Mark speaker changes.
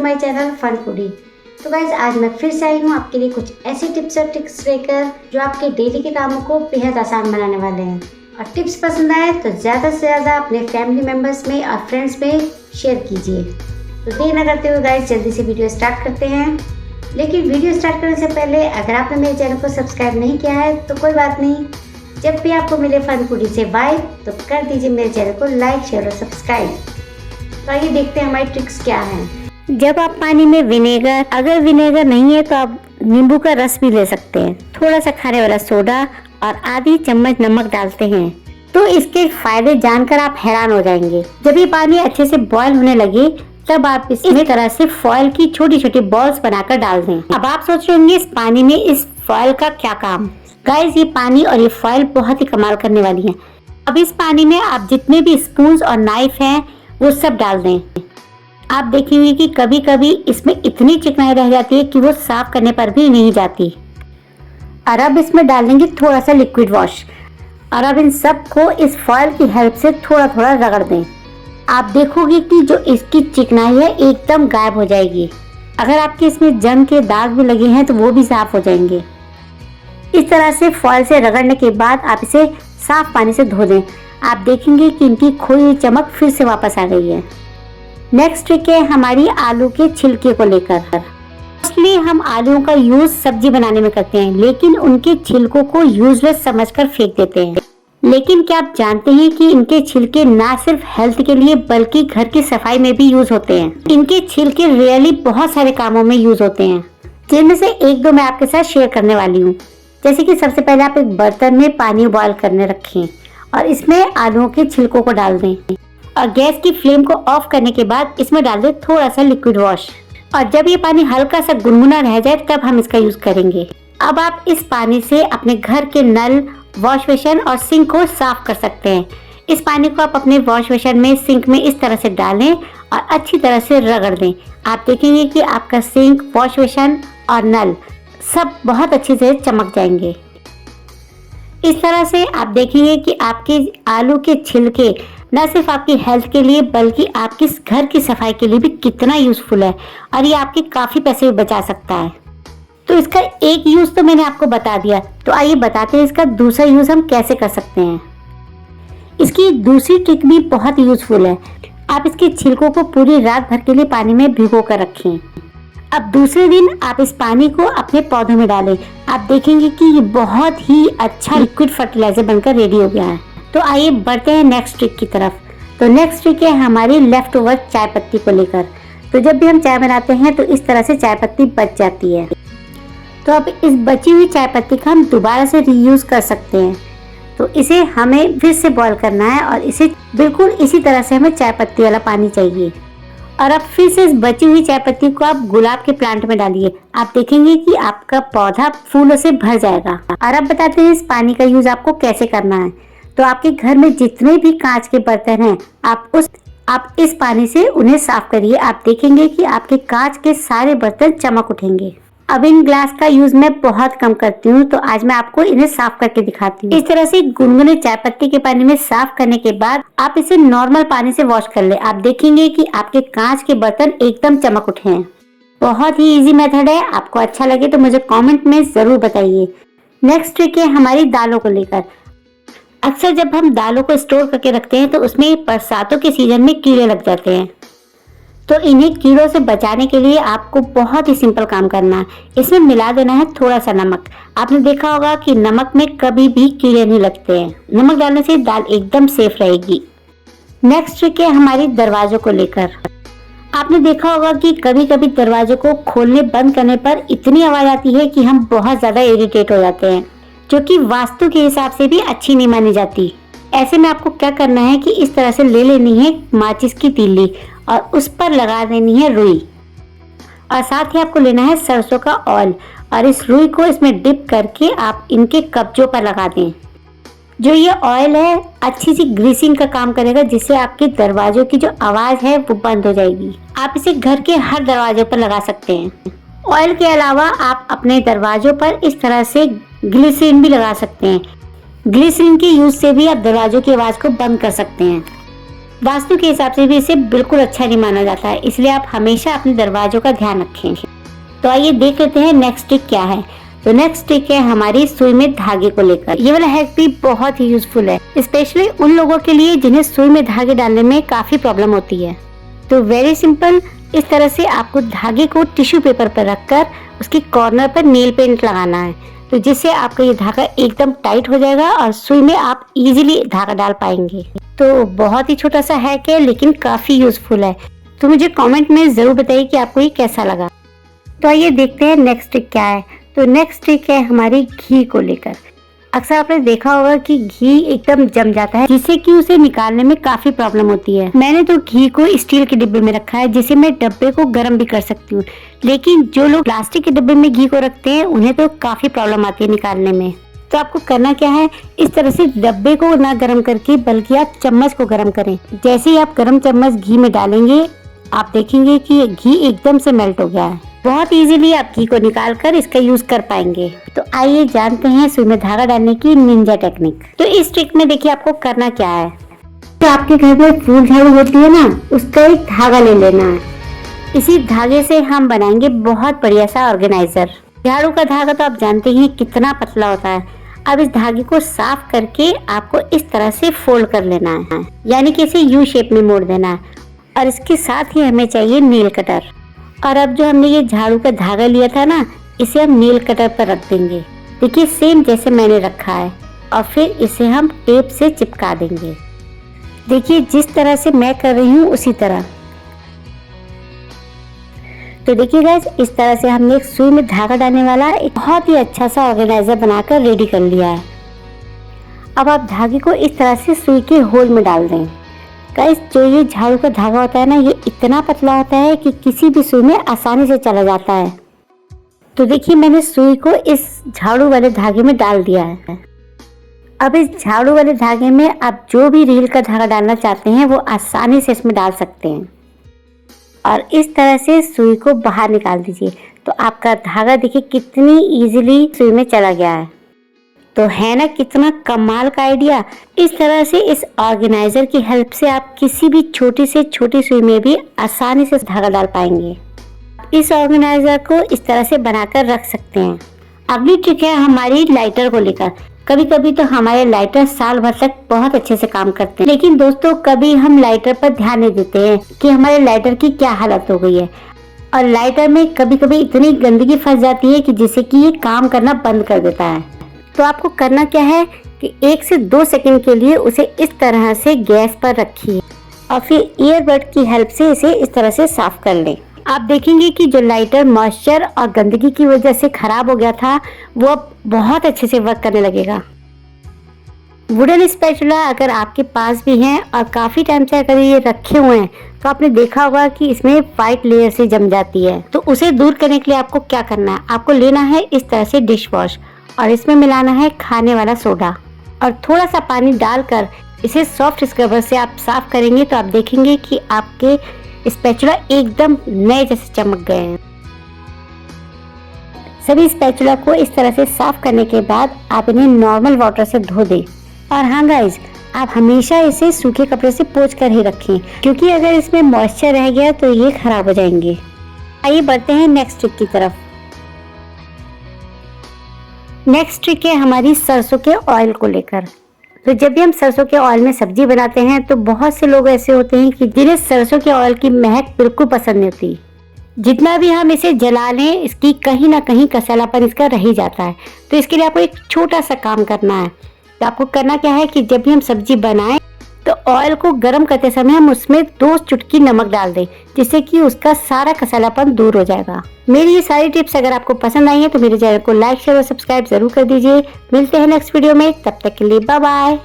Speaker 1: My channel fun foodie. तो guys आज मैं फिर से आई हूँ आपके लिए कुछ ऐसे टिप्स और ट्रिक्स लेकर जो आपके डेली के कामों को बेहद आसान बनाने वाले हैं। और टिप्स पसंद आए तो ज़्यादा से ज़्यादा अपने फैमिली मेम्बर्स में और फ्रेंड्स में शेयर कीजिए। तो देर न करते हुए गाइज जल्दी से वीडियो स्टार्ट करते हैं। लेकिन वीडियो स्टार्ट करने से पहले अगर आपने मेरे चैनल को सब्सक्राइब नहीं किया है तो कोई बात नहीं, जब भी आपको मिले फन फूडी से वाइब तो कर दीजिए मेरे चैनल को लाइक शेयर और सब्सक्राइब। तो आइए देखते हैं हमारी ट्रिक्स क्या हैं।
Speaker 2: जब आप पानी में विनेगर, अगर विनेगर नहीं है तो आप नींबू का रस भी ले सकते हैं, थोड़ा सा खाने वाला सोडा और आधी चम्मच नमक डालते हैं तो इसके फायदे जानकर आप हैरान हो जाएंगे। जब ये पानी अच्छे से बॉईल होने लगे तब आप इसमें तरह से फॉयल की छोटी छोटी बॉल्स बनाकर डाल दें। अब आप सोच रहे होंगे इस पानी में इस फॉयल का क्या काम। गाइस ये पानी और ये फॉयल बहुत ही कमाल करने वाली है। अब इस पानी में आप जितने भी स्पून और नाइफ हैं वो सब डाल दें। आप देखेंगे कि कभी कभी इसमें इतनी चिकनाई रह जाती है कि वो साफ करने पर भी नहीं जाती। और अब इसमें डाल देंगे थोड़ा सा लिक्विड वॉश और अब इन सब को इस फॉयल की हेल्प से थोड़ा थोड़ा रगड़ दें। आप देखोगे कि जो इसकी चिकनाई है एकदम गायब हो जाएगी। अगर आपके इसमें जंग के दाग भी लगे हैं तो वो भी साफ हो जाएंगे। इस तरह से फॉयल से रगड़ने के बाद आप इसे साफ पानी से धो दें। आप देखेंगे कि इनकी खोई हुई चमक फिर से वापस आ गई है। नेक्स्ट ट्रिक है हमारी आलू के छिलके को लेकर। इसलिए हम आलूओं का यूज सब्जी बनाने में करते हैं, लेकिन उनके छिलकों को यूजलेस समझकर फेंक देते हैं। लेकिन क्या आप जानते हैं कि इनके छिलके ना सिर्फ हेल्थ के लिए बल्कि घर की सफाई में भी यूज होते हैं। इनके छिलके रियली बहुत सारे कामों में यूज होते हैं, जिनमें से एक दो मैं आपके साथ शेयर करने वाली हूँ। जैसे कि सबसे पहले आप एक बर्तन में पानी बॉयल करने रखें और इसमें आलूओं के छिलकों को डाल दें और गैस की फ्लेम को ऑफ करने के बाद इसमें डाल दें थोड़ा सा लिक्विड वॉश। और जब ये पानी हल्का सा गुनगुना रह जाए तब हम इसका यूज करेंगे। अब आप इस पानी से अपने घर के नल, वॉश बेसिन और सिंक को साफ कर सकते हैं। इस पानी को आप अपने वॉश बेसिन में, सिंक में इस तरह से डालें और अच्छी तरह से रगड़ दें। आप देखेंगे कि आपका सिंक, वॉश बेसिन और नल सब बहुत अच्छे से चमक जाएंगे। इस तरह से आप देखेंगे कि आपके आलू के छिलके न सिर्फ आपकी हेल्थ के लिए बल्कि आपके घर की सफाई के लिए भी कितना यूजफुल है और ये आपके काफी पैसे भी बचा सकता है। तो इसका एक यूज तो मैंने आपको बता दिया, तो आइए बताते हैं इसका दूसरा यूज हम कैसे कर सकते हैं। इसकी दूसरी ट्रिक भी बहुत यूजफुल है। आप इसके छिलकों को पूरी रात भर के लिए पानी में भिगो कर रखें। अब दूसरे दिन आप इस पानी को अपने पौधों में डालें। आप देखेंगे कि ये बहुत ही अच्छा लिक्विड फर्टिलाइजर बनकर रेडी हो गया है। तो आइए बढ़ते हैं नेक्स्ट ट्रिक की तरफ। तो नेक्स्ट ट्रिक है हमारी लेफ्ट ओवर चाय पत्ती को लेकर। तो जब भी हम चाय बनाते हैं तो इस तरह से चाय पत्ती बच जाती है। तो अब इस बची हुई चाय पत्ती का हम दोबारा से रीयूज कर सकते हैं। तो इसे हमें फिर से बॉईल करना है और इसे बिल्कुल इसी तरह से हमें चाय पत्ती वाला पानी चाहिए। और अब फिर से इस बची हुई चाय पत्ती को आप गुलाब के प्लांट में डालिए। आप देखेंगे कि आपका पौधा फूलों से भर जाएगा। और अब बताते हैं इस पानी का यूज आपको कैसे करना है। तो आपके घर में जितने भी कांच के बर्तन हैं आप इस पानी से उन्हें साफ करिए। आप देखेंगे कि आपके कांच के सारे बर्तन चमक उठेंगे। अब इन ग्लास का यूज मैं बहुत कम करती हूँ, तो आज मैं आपको इन्हें साफ करके दिखाती हूँ। इस तरह से गुनगुने चाय पत्ती के पानी में साफ करने के बाद आप इसे नॉर्मल पानी से वॉश कर ले। आप देखेंगे कि आपके कांच के बर्तन एकदम चमक उठे हैं। बहुत ही इजी मेथड है। आपको अच्छा लगे तो मुझे कमेंट में जरूर बताइए। नेक्स्ट ट्रिक है हमारी दालों को लेकर। अक्सर जब हम दालों को स्टोर करके रखते हैं तो उसमें बरसातों के सीजन में कीड़े लग जाते हैं। तो इन्हें कीड़ों से बचाने के लिए आपको बहुत ही सिंपल काम करना है। इसमें मिला देना है थोड़ा सा नमक। आपने देखा होगा कि नमक में कभी भी कीड़े नहीं लगते हैं। नमक डालने से दाल एकदम सेफ रहेगी। नेक्स्ट ट्रिक है हमारी दरवाजों को लेकर। आपने देखा होगा कि कभी कभी दरवाजों को खोलने बंद करने पर इतनी आवाज आती है कि हम बहुत ज्यादा इरिटेट हो जाते हैं, जो कि वास्तु के हिसाब से भी अच्छी नहीं मानी जाती। ऐसे में आपको क्या करना है कि इस तरह से ले लेनी है माचिस की तीली और उस पर लगा देनी है रुई। और साथ ही आपको लेना है सरसों का ऑयल और इस रुई को इसमें डिप करके आप इनके कब्जों पर लगा दें। जो ये ऑयल है अच्छी सी ग्रीसिंग का काम करेगा, जिससे आपके दरवाजों की जो आवाज है वो बंद हो जाएगी। आप इसे घर के हर दरवाजों पर लगा सकते हैं। ऑयल के अलावा आप अपने दरवाजों पर इस तरह से ग्लिसरीन भी लगा सकते हैं। ग्लिसरीन के यूज से भी आप दरवाजों की आवाज को बंद कर सकते हैं। वास्तु के हिसाब से भी इसे बिल्कुल अच्छा नहीं माना जाता है, इसलिए आप हमेशा अपने दरवाजों का ध्यान रखें। तो आइए देख लेते हैं नेक्स्ट ट्रिक क्या है। तो नेक्स्ट ट्रिक है हमारी सुई में धागे को लेकर। ये वाला हैक भी बहुत ही यूजफुल है, स्पेशली उन लोगों के लिए जिन्हें सुई में धागे डालने में काफी प्रॉब्लम होती है। तो वेरी सिंपल, इस तरह से आपको धागे को टिश्यू पेपर पर रखकर उसके कॉर्नर पर नेल पेंट लगाना है, तो जिससे आपका ये धागा एकदम टाइट हो जाएगा और सुई में आप इजीली धागा डाल पाएंगे। तो बहुत ही छोटा सा हैक है लेकिन काफी यूजफुल है। तो मुझे कमेंट में जरूर बताइए कि आपको ये कैसा लगा। तो आइए देखते हैं नेक्स्ट ट्रिक क्या है। तो नेक्स्ट ट्रिक है हमारी घी को लेकर। अक्सर आपने देखा होगा कि घी एकदम जम जाता है, जिससे कि उसे निकालने में काफी प्रॉब्लम होती है। मैंने तो घी को स्टील के डिब्बे में रखा है, जिससे मैं डब्बे को गर्म भी कर सकती हूँ। लेकिन जो लोग प्लास्टिक के डिब्बे में घी को रखते हैं उन्हें तो काफी प्रॉब्लम आती है निकालने में। तो आपको करना क्या है, इस तरह से डब्बे को ना गर्म करके बल्कि आप चम्मच को गर्म करें। जैसे ही आप गर्म चम्मच घी में डालेंगे आप देखेंगे कि घी एकदम से मेल्ट हो गया है। बहुत इजीली आप घी को निकाल कर इसका यूज कर पाएंगे। तो आइए जानते हैं सुई में धागा डालने की निंजा टेक्निक। तो इस ट्रिक में देखिए आपको करना क्या है। तो आपके घर में फूल झाड़ू होती है ना, उसका एक धागा ले लेना है। इसी धागे से हम बनाएंगे बहुत बढ़िया सा ऑर्गेनाइजर। झाड़ू का धागा तो आप जानते हैं कितना पतला होता है। अब इस धागे को साफ करके आपको इस तरह से फोल्ड कर लेना है, यानी कि इसे यू शेप में मोड़ देना है। और इसके साथ ही हमें चाहिए नेल कटर। और अब जो हमने ये झाड़ू का धागा लिया था ना, इसे हम नेल कटर पर रख देंगे। देखिए सेम जैसे मैंने रखा है, और फिर इसे हम टेप से चिपका देंगे। देखिए जिस तरह से मैं कर रही हूँ उसी तरह। तो देखिए गाइस, इस तरह से हमने एक सुई में धागा डालने वाला एक बहुत ही अच्छा सा ऑर्गेनाइजर बनाकर रेडी कर लिया है। अब आप धागे को इस तरह से सुई के होल में डाल दें। गाइस, जो ये झाड़ू का धागा होता है ना, ये इतना पतला होता है कि किसी भी सुई में आसानी से चला जाता है। तो देखिए मैंने सुई को इस झाड़ू वाले धागे में डाल दिया है। अब इस झाड़ू वाले धागे में आप जो भी रील का धागा डालना चाहते हैं वो आसानी से इसमें डाल सकते हैं। और इस तरह से सुई को बाहर निकाल दीजिए। तो आपका धागा देखिए कितनी इजीली सुई में चला गया है। तो है ना कितना कमाल का आइडिया। इस तरह से इस ऑर्गेनाइजर की हेल्प से आप किसी भी छोटी से छोटी सुई में भी आसानी से धागा डाल पाएंगे। इस ऑर्गेनाइजर को इस तरह से बनाकर रख सकते हैं। अगली ट्रिक है हमारी लाइटर को लेकर। कभी कभी तो हमारे लाइटर साल भर तक बहुत अच्छे से काम करते हैं, लेकिन दोस्तों कभी हम लाइटर पर ध्यान नहीं देते हैं कि हमारे लाइटर की क्या हालत हो गई है। और लाइटर में कभी कभी इतनी गंदगी फंस जाती है कि जिससे कि ये काम करना बंद कर देता है। तो आपको करना क्या है कि 1 से 2 सेकंड के लिए उसे इस तरह से गैस पर रखिए और फिर ईयरबड की हेल्प से इसे इस तरह से साफ कर लें। आप देखेंगे कि जो लाइटर मॉइस्चर और गंदगी की वजह से खराब हो गया था वो अब बहुत अच्छे से वर्क करने लगेगा। वुडन स्पैचुला अगर आपके पास भी हैं और काफ़ी टाइम से अगर ये रखे हुए हैं तो आपने देखा होगा कि इसमें वाइट लेयर से जम जाती है। तो उसे दूर करने के लिए आपको क्या करना है, आपको लेना है इस तरह से डिश वॉश और इसमें मिलाना है खाने वाला सोडा और थोड़ा सा पानी डालकर इसे सॉफ्ट स्क्रबर से आप साफ करेंगे तो आप देखेंगे कि आपके स्पैचुला एकदम नए जैसे चमक गए हैं। सभी स्पैचुला को इस तरह से साफ करने के बाद आप इन्हें नॉर्मल वाटर से धो दें। और हाँ गाइज, आप हमेशा इसे सूखे कपड़े से पोंछ कर ही रखें, क्योंकि अगर इसमें मॉइस्चर रह गया तो ये खराब हो जाएंगे। आइए बढ़ते हैं नेक्स्ट ट्रिक की तरफ। नेक्स्ट ट्रिक है हमारी सरसों के ऑयल को लेकर। तो जब भी हम सरसों के ऑयल में सब्जी बनाते हैं तो बहुत से लोग ऐसे होते हैं कि जिन्हें सरसों के ऑयल की महक बिल्कुल पसंद नहीं होती। जितना भी हम इसे जला लें इसकी कहीं ना कहीं कसैलापन इसका रह ही जाता है। तो इसके लिए आपको एक छोटा सा काम करना है। तो आपको करना क्या है कि जब भी हम सब्जी बनाएं तो ऑयल को गर्म करते समय हम उसमें 2 चुटकी नमक डाल दें, जिससे कि उसका सारा कसैलापन दूर हो जाएगा। मेरी ये सारी टिप्स अगर आपको पसंद आई है तो मेरे चैनल को लाइक शेयर और सब्सक्राइब जरूर कर दीजिए। मिलते हैं नेक्स्ट वीडियो में, तब तक के लिए बाय बाय।